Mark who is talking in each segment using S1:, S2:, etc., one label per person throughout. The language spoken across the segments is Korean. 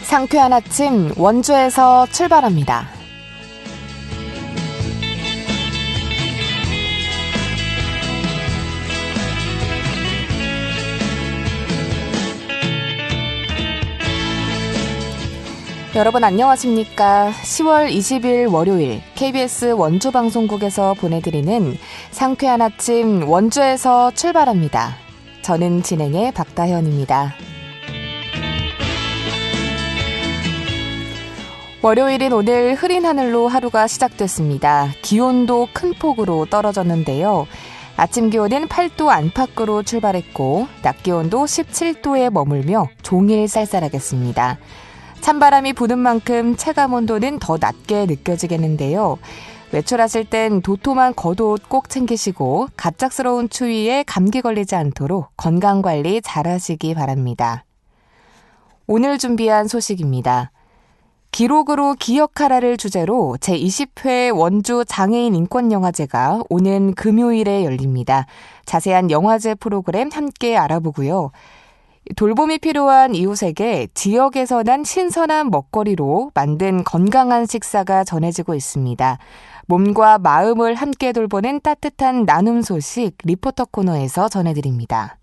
S1: 상쾌한 아침 원주에서 출발합니다. 여러분 안녕하십니까? 10월 20일 월요일 KBS 원주방송국에서 보내드리는 상쾌한 아침 원주에서 출발합니다. 저는 진행의 박다현입니다. 월요일인 오늘 흐린 하늘로 하루가 시작됐습니다. 기온도 큰 폭으로 떨어졌는데요. 아침 기온은 8도 안팎으로 출발했고 낮 기온도 17도에 머물며 종일 쌀쌀하겠습니다. 찬바람이 부는 만큼 체감온도는 더 낮게 느껴지겠는데요. 외출하실 땐 도톰한 겉옷 꼭 챙기시고 갑작스러운 추위에 감기 걸리지 않도록 건강관리 잘하시기 바랍니다. 오늘 준비한 소식입니다. 기록으로 기억하라를 주제로 제20회 원주 장애인 인권영화제가 오는 금요일에 열립니다. 자세한 영화제 프로그램 함께 알아보고요. 돌봄이 필요한 이웃에게 지역에서 난 신선한 먹거리로 만든 건강한 식사가 전해지고 있습니다. 몸과 마음을 함께 돌보는 따뜻한 나눔 소식 리포터 코너에서 전해드립니다.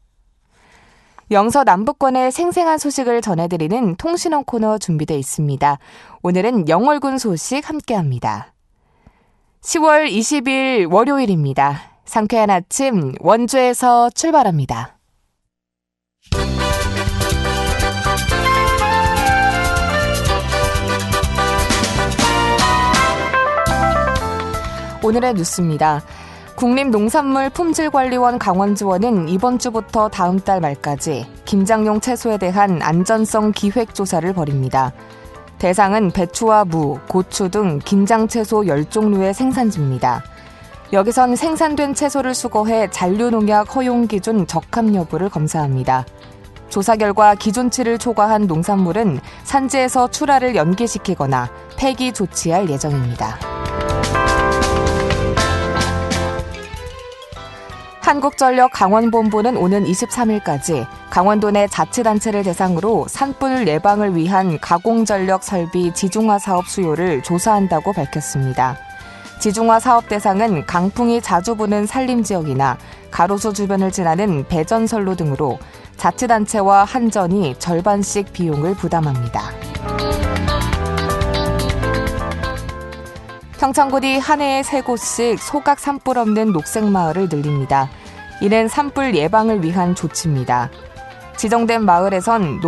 S1: 영서 남북권의 생생한 소식을 전해드리는 통신원 코너 준비되어 있습니다. 오늘은 영월군 소식 함께합니다. 10월 20일 월요일입니다. 상쾌한 아침 원주에서 출발합니다. 오늘의 뉴스입니다. 국립농산물품질관리원 강원지원은 이번 주부터 다음 달 말까지 김장용 채소에 대한 안전성 기획조사를 벌입니다. 대상은 배추와 무, 고추 등 김장채소 10종류의 생산지입니다. 여기선 생산된 채소를 수거해 잔류농약 허용기준 적합 여부를 검사합니다. 조사 결과 기준치를 초과한 농산물은 산지에서 출하를 연기시키거나 폐기 조치할 예정입니다. 한국전력 강원본부는 오는 23일까지 강원도 내 자치단체를 대상으로 산불 예방을 위한 가공전력 설비 지중화 사업 수요를 조사한다고 밝혔습니다. 지중화 사업 대상은 강풍이 자주 부는 산림지역이나 가로수 주변을 지나는 배전선로 등으로 자치단체와 한전이 절반씩 비용을 부담합니다. 평창군이 한 해에 3곳씩 소각 산불 없는 녹색마을을 늘립니다. 이는 산불 예방을 위한 조치입니다. 지정된 마을에선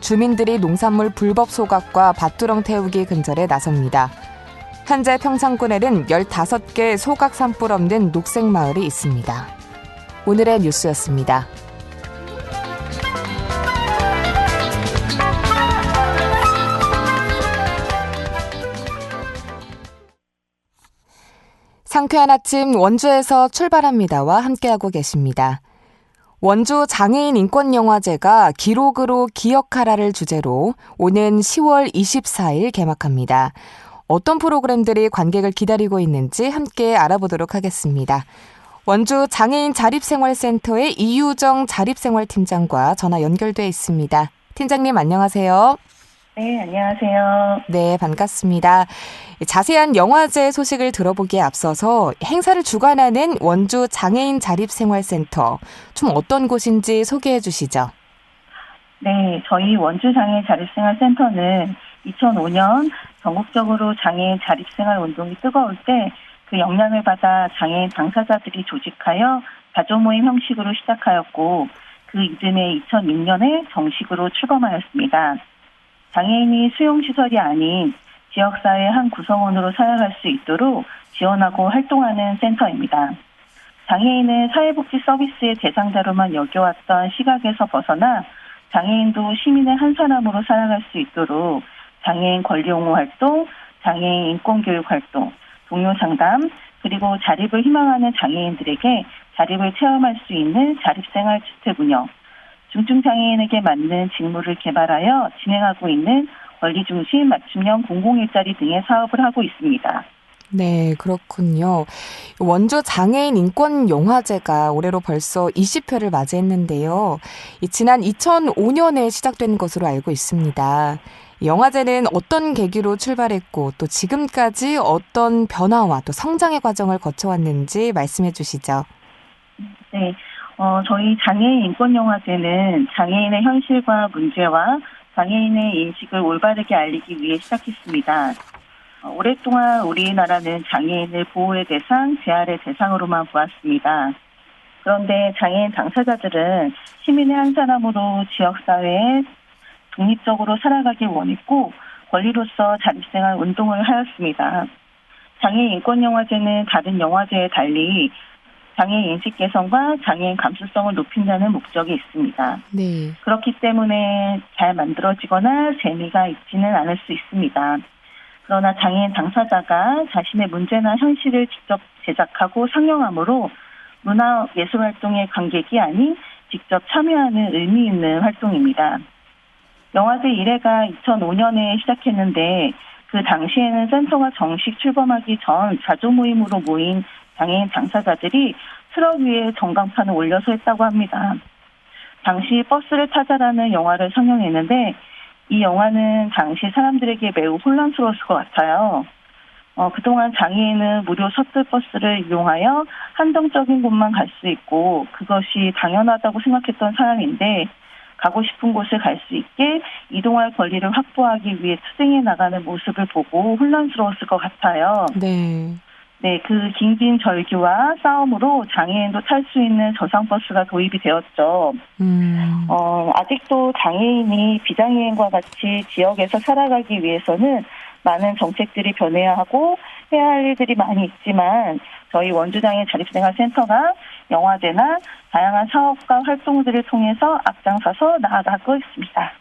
S1: 주민들이 농산물 불법 소각과 밭두렁 태우기 근절에 나섭니다. 현재 평창군에는 15개 소각 산불 없는 녹색마을이 있습니다. 오늘의 뉴스였습니다. 상쾌한 아침 원주에서 출발합니다와 함께하고 계십니다. 원주 장애인 인권영화제가 기록으로 기억하라를 주제로 오는 10월 24일 개막합니다. 어떤 프로그램들이 관객을 기다리고 있는지 함께 알아보도록 하겠습니다. 원주 장애인 자립생활센터의 이유정 자립생활팀장과 전화 연결돼 있습니다. 팀장님 안녕하세요.
S2: 네, 안녕하세요.
S1: 네, 반갑습니다. 자세한 영화제 소식을 들어보기에 앞서서 행사를 주관하는 원주 장애인 자립생활센터, 좀 어떤 곳인지 소개해 주시죠.
S2: 네, 저희 원주 장애인 자립생활센터는 2005년 전국적으로 장애인 자립생활 운동이 뜨거울 때 그 영향을 받아 장애인 당사자들이 조직하여 가족모임 형식으로 시작하였고 그 이듬해 2006년에 정식으로 출범하였습니다. 장애인이 수용시설이 아닌 지역사회의 한 구성원으로 살아갈 수 있도록 지원하고 활동하는 센터입니다. 장애인은 사회복지 서비스의 대상자로만 여겨왔던 시각에서 벗어나 장애인도 시민의 한 사람으로 살아갈 수 있도록 장애인 권리 옹호 활동, 장애인 인권교육 활동, 동료 상담, 그리고 자립을 희망하는 장애인들에게 자립을 체험할 수 있는 자립생활 주택 운영, 중증장애인에게 맞는 직무를 개발하여 진행하고 있는 권리중심 맞춤형 공공일자리 등의 사업을 하고 있습니다.
S1: 네, 그렇군요. 원주 장애인 인권 영화제가 올해로 벌써 20회를 맞이했는데요. 지난 2005년에 시작된 것으로 알고 있습니다. 영화제는 어떤 계기로 출발했고 또 지금까지 어떤 변화와 또 성장의 과정을 거쳐왔는지 말씀해 주시죠.
S2: 네, 저희 장애인 인권영화제는 장애인의 현실과 문제와 장애인의 인식을 올바르게 알리기 위해 시작했습니다. 오랫동안 우리나라는 장애인을 보호의 대상, 재활의 대상으로만 보았습니다. 그런데 장애인 당사자들은 시민의 한 사람으로 지역사회에 독립적으로 살아가길 원했고 권리로서 자립생활 운동을 하였습니다. 장애인 인권영화제는 다른 영화제에 달리 장애인 인식 개선과 장애인 감수성을 높인다는 목적이 있습니다.
S1: 네.
S2: 그렇기 때문에 잘 만들어지거나 재미가 있지는 않을 수 있습니다. 그러나 장애인 당사자가 자신의 문제나 현실을 직접 제작하고 상영함으로 문화 예술 활동의 관객이 아닌 직접 참여하는 의미 있는 활동입니다. 영화제 1회가 2005년에 시작했는데 그 당시에는 센터가 정식 출범하기 전 자조 모임으로 모인 장애인 당사자들이 트럭 위에 전광판을 올려서 했다고 합니다. 당시 버스를 찾아라는 영화를 상영했는데 이 영화는 당시 사람들에게 매우 혼란스러웠을 것 같아요. 그동안 장애인은 무료 셔틀버스를 이용하여 한정적인 곳만 갈 수 있고 그것이 당연하다고 생각했던 사람인데 가고 싶은 곳을 갈 수 있게 이동할 권리를 확보하기 위해 투쟁해 나가는 모습을 보고 혼란스러웠을 것 같아요.
S1: 네.
S2: 네, 그 긴긴 절규와 싸움으로 장애인도 탈 수 있는 저상버스가 도입이 되었죠. 아직도 장애인이 비장애인과 같이 지역에서 살아가기 위해서는 많은 정책들이 변해야 하고 해야 할 일들이 많이 있지만 저희 원주장애인 자립생활센터가 영화제나 다양한 사업과 활동들을 통해서 앞장서서 나아가고 있습니다.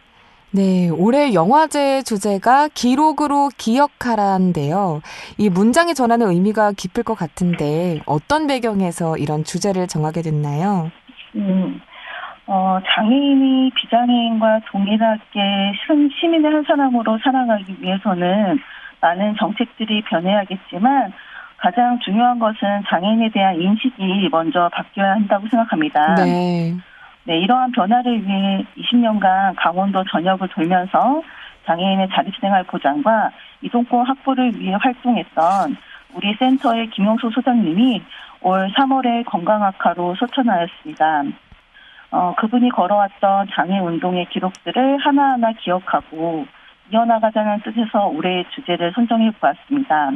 S1: 네, 올해 영화제의 주제가 기록으로 기억하라인데요. 이 문장이 전하는 의미가 깊을 것 같은데 어떤 배경에서 이런 주제를 정하게 됐나요?
S2: 장애인이 비장애인과 동일하게 시민의 한 사람으로 살아가기 위해서는 많은 정책들이 변해야겠지만 가장 중요한 것은 장애인에 대한 인식이 먼저 바뀌어야 한다고 생각합니다.
S1: 네.
S2: 네, 이러한 변화를 위해 20년간 강원도 전역을 돌면서 장애인의 자립생활 보장과 이동권 확보를 위해 활동했던 우리 센터의 김용수 소장님이 올 3월에 건강학화로 소천하였습니다. 그분이 걸어왔던 장애운동의 기록들을 하나하나 기억하고 이어나가자는 뜻에서 올해의 주제를 선정해 보았습니다.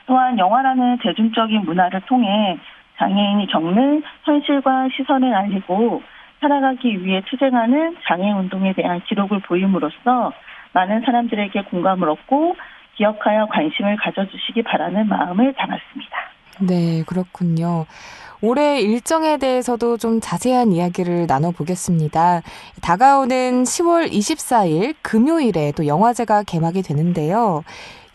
S2: 또한 영화라는 대중적인 문화를 통해 장애인이 겪는 현실과 시선을 알리고 살아가기 위해 투쟁하는 장애운동에 대한 기록을 보임으로써 많은 사람들에게 공감을 얻고 기억하여 관심을 가져주시기 바라는 마음을 담았습니다.
S1: 네, 그렇군요. 올해 일정에 대해서도 좀 자세한 이야기를 나눠보겠습니다. 다가오는 10월 24일 금요일에 또 영화제가 개막이 되는데요.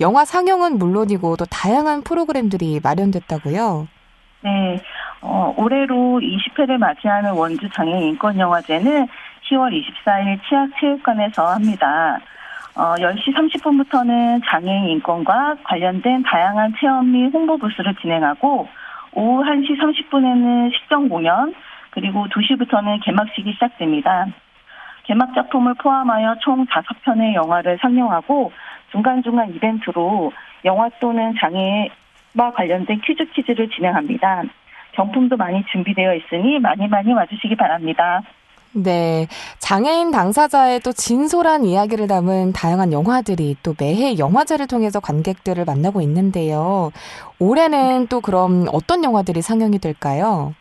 S1: 영화 상영은 물론이고 또 다양한 프로그램들이 마련됐다고요?
S2: 네, 올해로 20회를 맞이하는 원주 장애인 인권영화제는 10월 24일 치악체육관에서 합니다. 10시 30분부터는 장애인 인권과 관련된 다양한 체험 및 홍보 부스를 진행하고 오후 1시 30분에는 식전 공연, 그리고 2시부터는 개막식이 시작됩니다. 개막 작품을 포함하여 총 5편의 영화를 상영하고 중간중간 이벤트로 영화 또는 장애와 관련된 퀴즈를 진행합니다. 경품도 많이 준비되어 있으니 많이 와주시기 바랍니다.
S1: 네, 장애인 당사자의 또 진솔한 이야기를 담은 다양한 영화들이 또 매해 영화제를 통해서 관객들을 만나고 있는데요. 올해는 또 그럼 어떤 영화들이 상영이 될까요?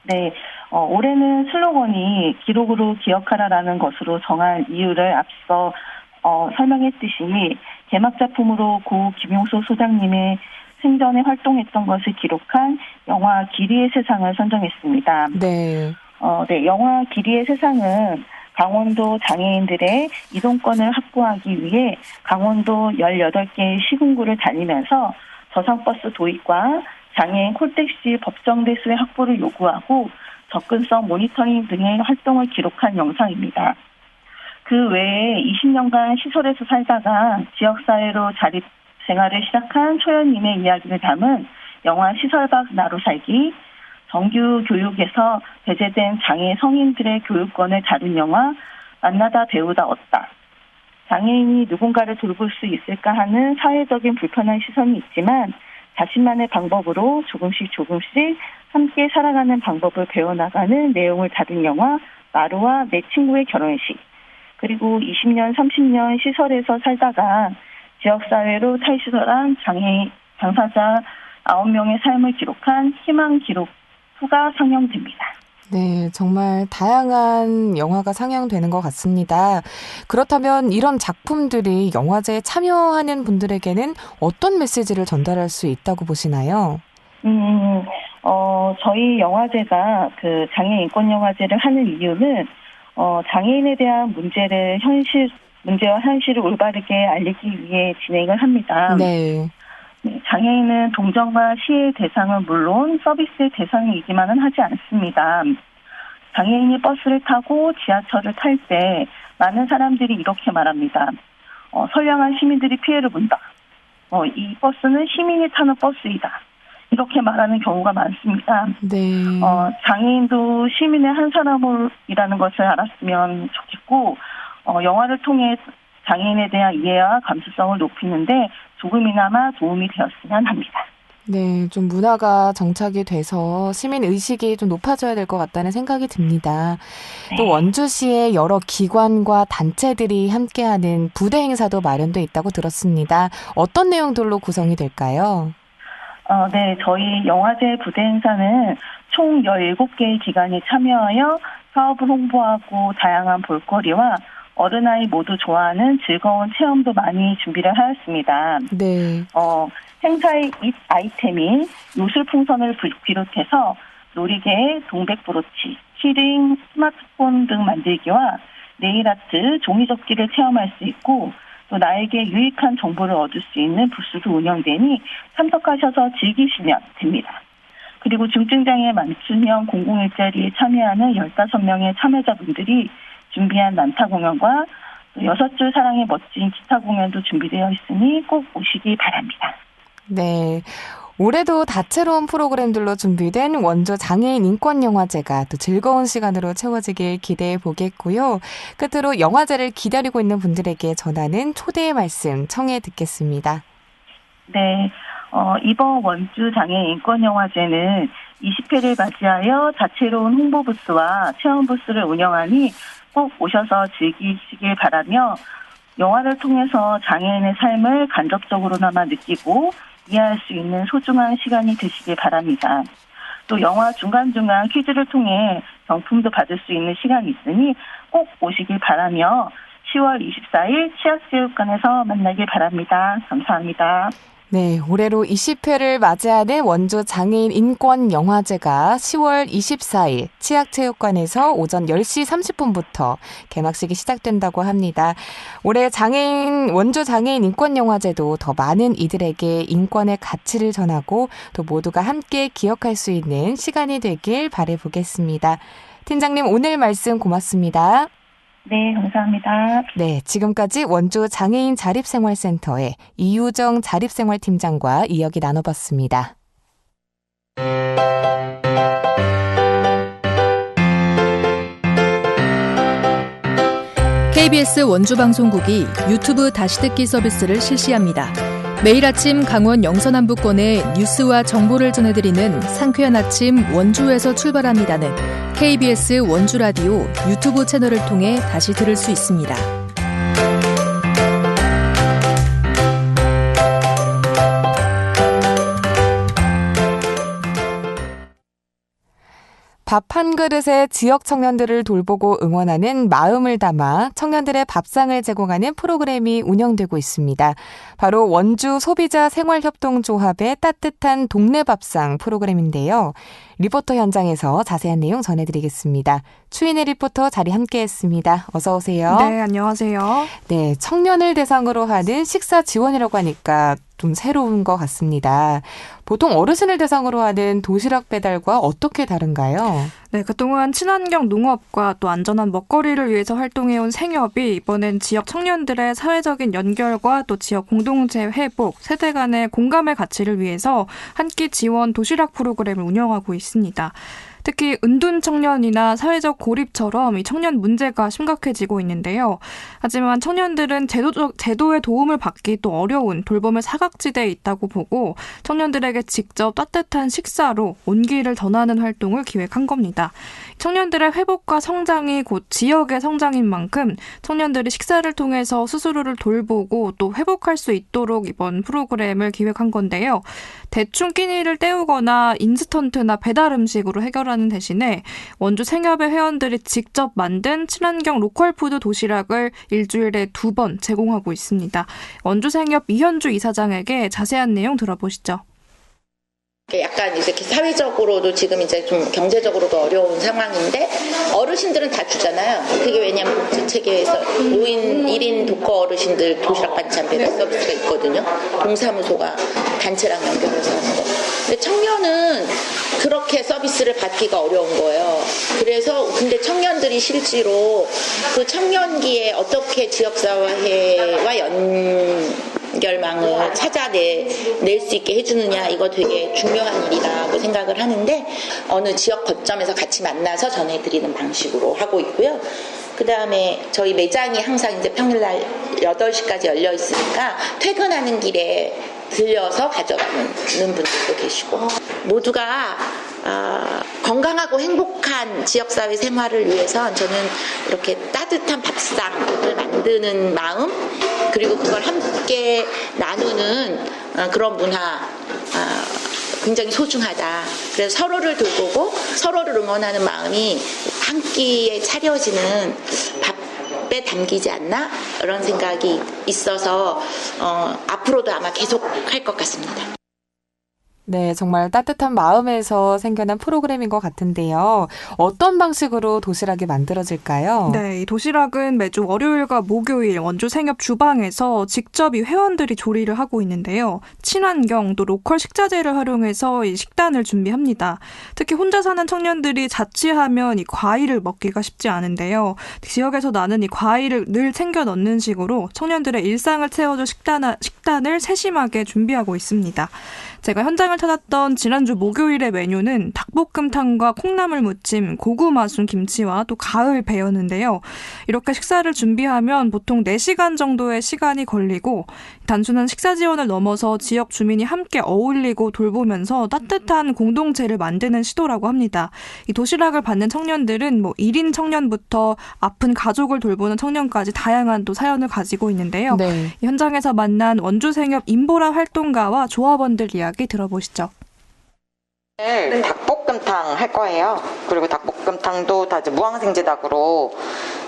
S2: 네, 올해는 슬로건이 기록으로 기억하라라는 것으로 정한 이유를 앞서 설명했듯이 개막 작품으로 고 김용수 소장님의 생전에 활동했던 것을 기록한 영화 길이의 세상을 선정했습니다.
S1: 네.
S2: 네, 영화 길이의 세상은 강원도 장애인들의 이동권을 확보하기 위해 강원도 18개의 시군구를 다니면서 저상버스 도입과 장애인 콜택시 법정 대수의 확보를 요구하고 접근성 모니터링 등의 활동을 기록한 영상입니다. 그 외에 20년간 시설에서 살다가 지역사회로 생활을 시작한 초연님의 이야기를 담은 영화 시설 밖 나로 살기, 정규 교육에서 배제된 장애 성인들의 교육권을 다룬 영화 만나다 배우다 얻다. 장애인이 누군가를 돌볼 수 있을까 하는 사회적인 불편한 시선이 있지만 자신만의 방법으로 조금씩 함께 살아가는 방법을 배워나가는 내용을 다룬 영화 마루와 내 친구의 결혼식, 그리고 20년, 30년 시설에서 살다가 지역사회로 탈시설한 장애인 당사자 9명의 삶을 기록한 희망 기록 후가 상영됩니다.
S1: 네, 정말 다양한 영화가 상영되는 것 같습니다. 그렇다면 이런 작품들이 영화제에 참여하는 분들에게는 어떤 메시지를 전달할 수 있다고 보시나요?
S2: 저희 영화제가 그 장애인 인권 영화제를 하는 이유는 장애인에 대한 문제와 현실을 올바르게 알리기 위해 진행을 합니다.
S1: 네.
S2: 장애인은 동정과 시의 대상은 물론 서비스의 대상이기만은 하지 않습니다. 장애인이 버스를 타고 지하철을 탈 때 많은 사람들이 이렇게 말합니다. 선량한 시민들이 피해를 본다. 이 버스는 시민이 타는 버스이다. 이렇게 말하는 경우가 많습니다.
S1: 네.
S2: 장애인도 시민의 한 사람이라는 것을 알았으면 좋겠고, 영화를 통해 장애인에 대한 이해와 감수성을 높이는데 조금이나마 도움이 되었으면 합니다.
S1: 네, 좀 문화가 정착이 돼서 시민 의식이 좀 높아져야 될 것 같다는 생각이 듭니다.
S2: 네.
S1: 또 원주시의 여러 기관과 단체들이 함께하는 부대 행사도 마련돼 있다고 들었습니다. 어떤 내용들로 구성이 될까요?
S2: 네, 저희 영화제 부대 행사는 총 17개의 기관이 참여하여 사업을 홍보하고 다양한 볼거리와 어른아이 모두 좋아하는 즐거운 체험도 많이 준비를 하였습니다.
S1: 네.
S2: 행사의 아이템인 요술풍선을 비롯해서 놀이개, 동백브로치, 키링, 스마트폰 등 만들기와 네일아트, 종이접기를 체험할 수 있고 또 나에게 유익한 정보를 얻을 수 있는 부스도 운영되니 참석하셔서 즐기시면 됩니다. 그리고 중증장애 맞춤형 공공일자리에 참여하는 15명의 참여자분들이 준비한 난타 공연과 6줄 사랑의 멋진 기타 공연도 준비되어 있으니 꼭 오시기 바랍니다.
S1: 네. 올해도 다채로운 프로그램들로 준비된 원주 장애인 인권영화제가 또 즐거운 시간으로 채워지길 기대해 보겠고요. 끝으로 영화제를 기다리고 있는 분들에게 전하는 초대의 말씀 청해 듣겠습니다.
S2: 네. 이번 원주 장애인 인권영화제는 20회를 맞이하여 다채로운 홍보 부스와 체험 부스를 운영하니 꼭 오셔서 즐기시길 바라며 영화를 통해서 장애인의 삶을 간접적으로나마 느끼고 이해할 수 있는 소중한 시간이 되시길 바랍니다. 또 영화 중간중간 퀴즈를 통해 경품도 받을 수 있는 시간이 있으니 꼭 오시길 바라며 10월 24일 치악체육관에서 만나길 바랍니다. 감사합니다.
S1: 네, 올해로 20회를 맞이하는 원주 장애인 인권 영화제가 10월 24일 치악체육관에서 오전 10시 30분부터 개막식이 시작된다고 합니다. 올해 원주 장애인 인권 영화제도 더 많은 이들에게 인권의 가치를 전하고 또 모두가 함께 기억할 수 있는 시간이 되길 바라보겠습니다. 팀장님, 오늘 말씀 고맙습니다.
S2: 네, 감사합니다.
S1: 네, 지금까지 원주 장애인 자립생활센터의 이유정 자립생활팀장과 이야기 나눠봤습니다.
S3: KBS 원주방송국이 유튜브 다시 듣기 서비스를 실시합니다. 매일 아침 강원 영서남부권의 뉴스와 정보를 전해드리는 상쾌한 아침 원주에서 출발합니다는 KBS 원주라디오 유튜브 채널을 통해 다시 들을 수 있습니다.
S1: 밥 한 그릇에 지역 청년들을 돌보고 응원하는 마음을 담아 청년들의 밥상을 제공하는 프로그램이 운영되고 있습니다. 바로 원주 소비자 생활협동조합의 따뜻한 동네 밥상 프로그램인데요. 리포터 현장에서 자세한 내용 전해드리겠습니다. 추인혜 리포터 자리 함께했습니다. 어서 오세요.
S4: 네, 안녕하세요.
S1: 네, 청년을 대상으로 하는 식사 지원이라고 하니까 좀 새로운 것 같습니다. 보통 어르신을 대상으로 하는 도시락 배달과 어떻게 다른가요?
S4: 네, 그동안 친환경 농업과 또 안전한 먹거리를 위해서 활동해온 생협이 이번엔 지역 청년들의 사회적인 연결과 또 지역 공동체 회복, 세대 간의 공감의 가치를 위해서 한 끼 지원 도시락 프로그램을 운영하고 있습니다. 특히 은둔 청년이나 사회적 고립처럼 이 청년 문제가 심각해지고 있는데요. 하지만 청년들은 제도의 도움을 받기 또 어려운 돌봄의 사각지대에 있다고 보고 청년들에게 직접 따뜻한 식사로 온기를 전하는 활동을 기획한 겁니다. 청년들의 회복과 성장이 곧 지역의 성장인 만큼 청년들이 식사를 통해서 스스로를 돌보고 또 회복할 수 있도록 이번 프로그램을 기획한 건데요. 대충 끼니를 때우거나 인스턴트나 배달 음식으로 해결하는 대신에 원주 생협의 회원들이 직접 만든 친환경 로컬푸드 도시락을 일주일에 2번 제공하고 있습니다. 원주 생협 이현주 이사장에게 자세한 내용 들어보시죠.
S5: 약간 이렇게 사회적으로도 지금 이제 좀 경제적으로도 어려운 상황인데 어르신들은 다 주잖아요. 그게 왜냐면 복지체계에서 노인 1인 독거 어르신들 도시락 반찬 배달 서비스가 있거든요. 동사무소가 단체랑 연결해서 하는 거. 근데 청년은 그렇게 서비스를 받기가 어려운 거예요. 그래서 근데 청년들이 실제로 그 청년기에 어떻게 지역사회와 연결망을 찾아낼 수 있게 해주느냐, 이거 되게 중요한 일이라고 생각을 하는데 어느 지역 거점에서 같이 만나서 전해드리는 방식으로 하고 있고요. 그 다음에 저희 매장이 항상 이제 평일날 8시까지 열려 있으니까 퇴근하는 길에 들려서 가져가는 분들도 계시고, 모두가 건강하고 행복한 지역사회 생활을 위해서 저는 이렇게 따뜻한 밥상을 만드는 마음, 그리고 그걸 함께 나누는 그런 문화 굉장히 소중하다. 그래서 서로를 돌보고 서로를 응원하는 마음이 한 끼에 차려지는 밥에 담기지 않나? 이런 생각이 있어서 앞으로도 아마 계속 할 것 같습니다.
S1: 네, 정말 따뜻한 마음에서 생겨난 프로그램인 것 같은데요. 어떤 방식으로 도시락이 만들어질까요?
S4: 네, 이 도시락은 매주 월요일과 목요일 원주 생협 주방에서 직접 이 회원들이 조리를 하고 있는데요. 친환경 또 로컬 식자재를 활용해서 이 식단을 준비합니다. 특히 혼자 사는 청년들이 자취하면 이 과일을 먹기가 쉽지 않은데요. 지역에서 나는 이 과일을 늘 챙겨 넣는 식으로 청년들의 일상을 채워줄 식단을 세심하게 준비하고 있습니다. 제가 현장을 찾았던 지난주 목요일의 메뉴는 닭볶음탕과 콩나물 무침, 고구마 순 김치와 또 가을 배였는데요. 이렇게 식사를 준비하면 보통 4시간 정도의 시간이 걸리고 단순한 식사 지원을 넘어서 지역 주민이 함께 어울리고 돌보면서 따뜻한 공동체를 만드는 시도라고 합니다. 이 도시락을 받는 청년들은 1인 청년부터 아픈 가족을 돌보는 청년까지 다양한 또 사연을 가지고 있는데요.
S1: 네.
S4: 이 현장에서 만난 원주생협 임보라 활동가와 조합원들 이야기 들어보시죠.
S6: 네. 닭볶음탕 할 거예요. 그리고 닭볶음탕도 다 이제 무항생제 닭으로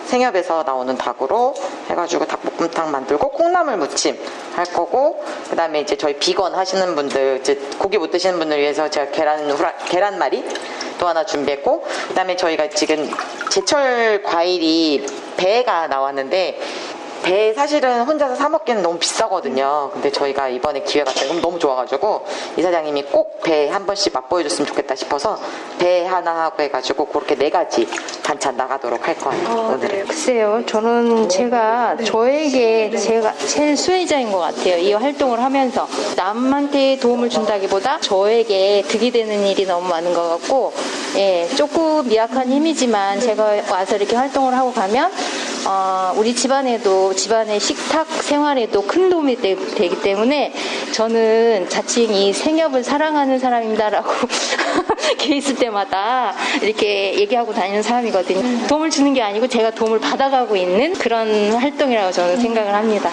S6: 생협에서 나오는 닭으로 해가지고 닭볶음탕 만들고 콩나물 무침 할 거고, 그다음에 이제 저희 비건 하시는 분들, 이제 고기 못 드시는 분들 위해서 제가 계란말이 또 하나 준비했고, 그다음에 저희가 지금 제철 과일이 배가 나왔는데 배 사실은 혼자서 사 먹기는 너무 비싸거든요. 근데 저희가 이번에 기회가 너무 좋아가지고 이사장님이 꼭 배 한 번씩 맛보여줬으면 좋겠다 싶어서 배 하나 하고 해가지고 그렇게 4가지 반찬 나가도록 할 거예요.
S7: 네. 글쎄요, 저는 저에게 제가 제일 수혜자인 것 같아요. 이 활동을 하면서 남한테 도움을 준다기보다 저에게 득이 되는 일이 너무 많은 것 같고, 조금 미약한 힘이지만 제가 와서 이렇게 활동을 하고 가면 우리 집안의 식탁 생활에도 큰 도움이 되기 때문에 저는 자칭 이 생협을 사랑하는 사람입니다라고 게 있을 때마다 이렇게 얘기하고 다니는 사람이거든요. 도움을 주는 게 아니고 제가 도움을 받아가고 있는 그런 활동이라고 저는 생각을 합니다.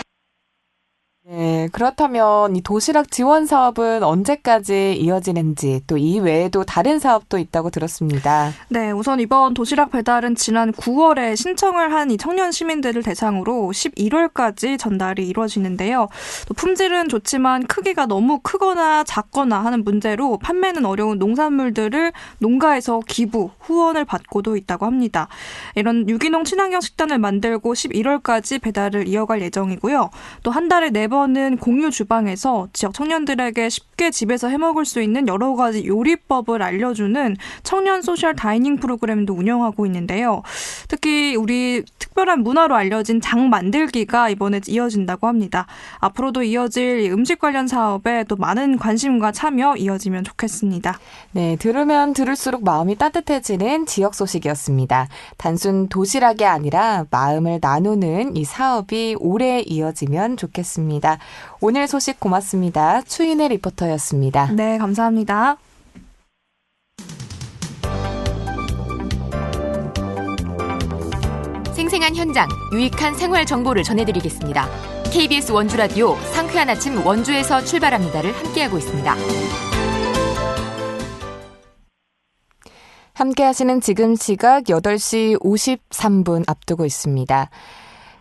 S1: 네, 그렇다면 이 도시락 지원 사업은 언제까지 이어지는지, 또 이 외에도 다른 사업도 있다고 들었습니다.
S4: 네, 우선 이번 도시락 배달은 지난 9월에 신청을 한 이 청년 시민들을 대상으로 11월까지 전달이 이루어지는데요. 또 품질은 좋지만 크기가 너무 크거나 작거나 하는 문제로 판매는 어려운 농산물들을 농가에서 기부, 후원을 받고도 있다고 합니다. 이런 유기농 친환경 식단을 만들고 11월까지 배달을 이어갈 예정이고요. 또 한 달에 4번 이번은 공유 주방에서 지역 청년들에게 쉽게 집에서 해먹을 수 있는 여러 가지 요리법을 알려주는 청년 소셜 다이닝 프로그램도 운영하고 있는데요. 특히 우리 특별한 문화로 알려진 장 만들기가 이번에 이어진다고 합니다. 앞으로도 이어질 음식 관련 사업에 또 많은 관심과 참여 이어지면 좋겠습니다.
S1: 네, 들으면 들을수록 마음이 따뜻해지는 지역 소식이었습니다. 단순 도시락이 아니라 마음을 나누는 이 사업이 오래 이어지면 좋겠습니다. 오늘 소식 고맙습니다. 추인혜 리포터였습니다.
S4: 네, 감사합니다.
S8: 생생한 현장, 유익한 생활 정보를 전해드리겠습니다. KBS 원주라디오 상쾌한 아침 원주에서 출발합니다를 함께하고 있습니다.
S1: 함께 하시는 지금 시각 8시 53분 앞두고 있습니다.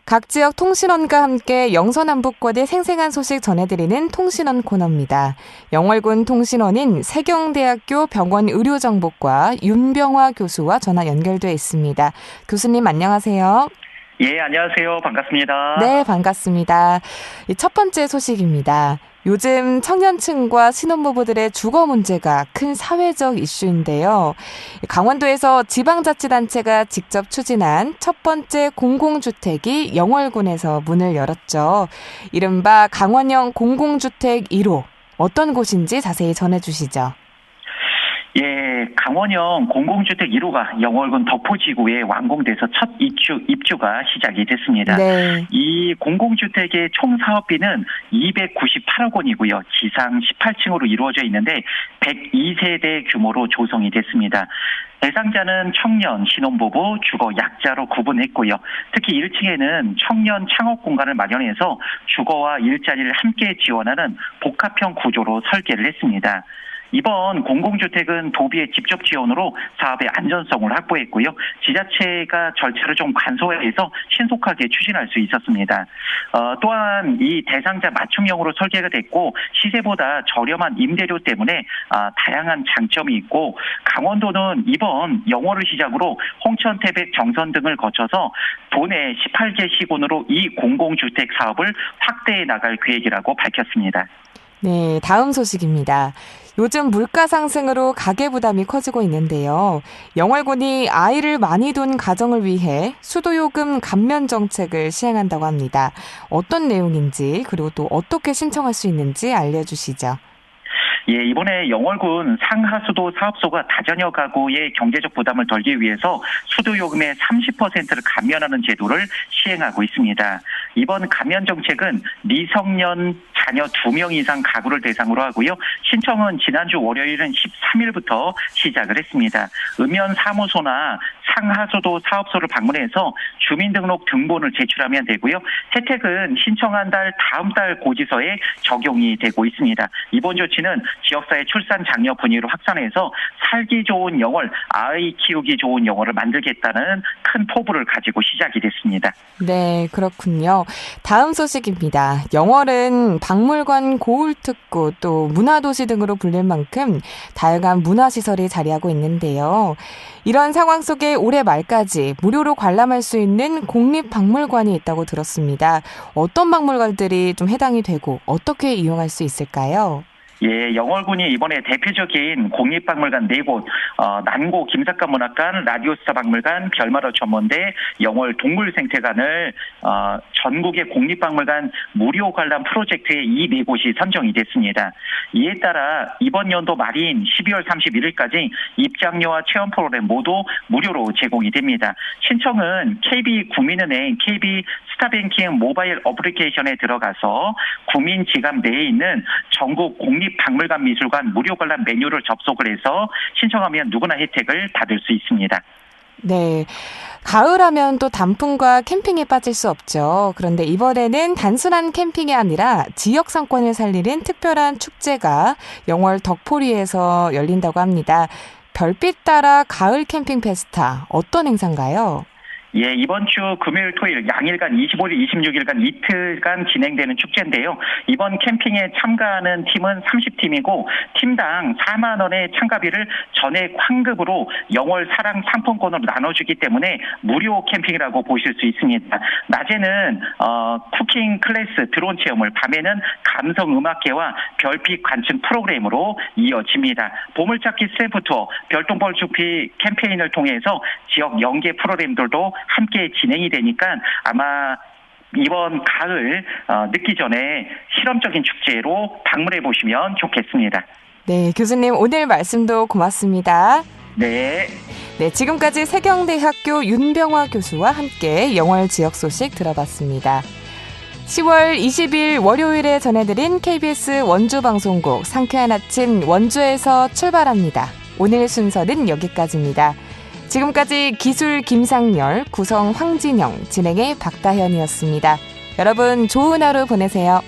S1: 각 지역 통신원과 함께 영서남북권의 생생한 소식 전해드리는 통신원 코너입니다. 영월군 통신원인 세경대학교 병원의료정보과 윤병화 교수와 전화 연결돼 있습니다. 교수님 안녕하세요.
S9: 예, 안녕하세요. 반갑습니다.
S1: 네, 반갑습니다. 첫 번째 소식입니다. 요즘 청년층과 신혼부부들의 주거 문제가 큰 사회적 이슈인데요. 강원도에서 지방자치단체가 직접 추진한 첫 번째 공공주택이 영월군에서 문을 열었죠. 이른바 강원형 공공주택 1호. 어떤 곳인지 자세히 전해주시죠.
S9: 예, 강원형 공공주택 1호가 영월군 덕포지구에 완공돼서 첫 입주가 시작이 됐습니다.
S1: 네.
S9: 이 공공주택의 총 사업비는 298억 원이고요. 지상 18층으로 이루어져 있는데 102세대 규모로 조성이 됐습니다. 대상자는 청년, 신혼부부, 주거 약자로 구분했고요. 특히 1층에는 청년 창업 공간을 마련해서 주거와 일자리를 함께 지원하는 복합형 구조로 설계를 했습니다. 이번 공공주택은 도비의 직접 지원으로 사업의 안전성을 확보했고요. 지자체가 절차를 좀 간소화해서 신속하게 추진할 수 있었습니다. 또한 이 대상자 맞춤형으로 설계가 됐고 시세보다 저렴한 임대료 때문에 다양한 장점이 있고 강원도는 이번 영월을 시작으로 홍천, 태백, 정선 등을 거쳐서 도내 18개 시군으로 이 공공주택 사업을 확대해 나갈 계획이라고 밝혔습니다.
S1: 네, 다음 소식입니다. 요즘 물가 상승으로 가계 부담이 커지고 있는데요. 영월군이 아이를 많이 둔 가정을 위해 수도요금 감면 정책을 시행한다고 합니다. 어떤 내용인지 그리고 또 어떻게 신청할 수 있는지 알려주시죠.
S9: 예, 이번에 영월군 상하수도 사업소가 다자녀 가구의 경제적 부담을 덜기 위해서 수도요금의 30%를 감면하는 제도를 시행하고 있습니다. 이번 감면 정책은 미성년 자녀 2명 이상 가구를 대상으로 하고요. 신청은 지난주 월요일은 13일부터 시작을 했습니다. 읍면 사무소나 상하수도 사업소를 방문해서 주민등록 등본을 제출하면 되고요. 혜택은 신청한 달 다음 달 고지서에 적용이 되고 있습니다. 이번 조치는 지역사회 출산 장려 분위기로 확산해서 살기 좋은 영월, 아이 키우기 좋은 영월을 만들겠다는 큰 포부를 가지고 시작이 됐습니다.
S1: 네, 그렇군요. 다음 소식입니다. 영월은 박물관, 고울특구, 또 문화도시 등으로 불릴 만큼 다양한 문화시설이 자리하고 있는데요. 이런 상황 속에 올해 말까지 무료로 관람할 수 있는 공립박물관이 있다고 들었습니다. 어떤 박물관들이 좀 해당이 되고 어떻게 이용할 수 있을까요?
S9: 예, 영월군이 이번에 대표적인 공립박물관 4곳, 난고 김삿갓문학관, 라디오스타 박물관, 별마로 전문대, 영월 동물생태관을 전국의 공립박물관 무료 관람 프로젝트에 이 4곳이 선정이 됐습니다. 이에 따라 이번 연도 말인 12월 31일까지 입장료와 체험 프로그램 모두 무료로 제공이 됩니다. 신청은 KB국민은행, KB스타뱅킹 모바일 어플리케이션에 들어가서 국민 지갑 내에 있는 전국 공립박물관 미술관 무료 관람 메뉴를 접속을 해서 신청하면 누구나 혜택을 받을 수 있습니다.
S1: 네. 가을하면 또 단풍과 캠핑에 빠질 수 없죠. 그런데 이번에는 단순한 캠핑이 아니라 지역 상권을 살리는 특별한 축제가 영월 덕포리에서 열린다고 합니다. 별빛 따라 가을 캠핑 페스타, 어떤 행사인가요?
S9: 예, 이번 주 금요일, 토요일 양일간 25일, 26일간 이틀간 진행되는 축제인데요. 이번 캠핑에 참가하는 팀은 30팀이고 팀당 4만 원의 참가비를 전액 환급으로 영월 사랑 상품권으로 나눠주기 때문에 무료 캠핑이라고 보실 수 있습니다. 낮에는 쿠킹 클래스, 드론 체험을, 밤에는 감성 음악회와 별빛 관측 프로그램으로 이어집니다. 보물찾기 스탬프 투어, 별똥벌 숲이 캠페인을 통해서 지역 연계 프로그램들도 함께 진행이 되니까 아마 이번 가을 늦기 전에 실험적인 축제로 방문해 보시면 좋겠습니다.
S1: 네, 교수님 오늘 말씀도 고맙습니다.
S9: 네.
S1: 네, 지금까지 세경대학교 윤병화 교수와 함께 영월 지역 소식 들어봤습니다. 10월 20일 월요일에 전해드린 KBS 원주방송국 상쾌한 아침 원주에서 출발합니다. 오늘 순서는 여기까지입니다. 지금까지 기술 김상열, 구성 황진영, 진행의 박다현이었습니다. 여러분 좋은 하루 보내세요.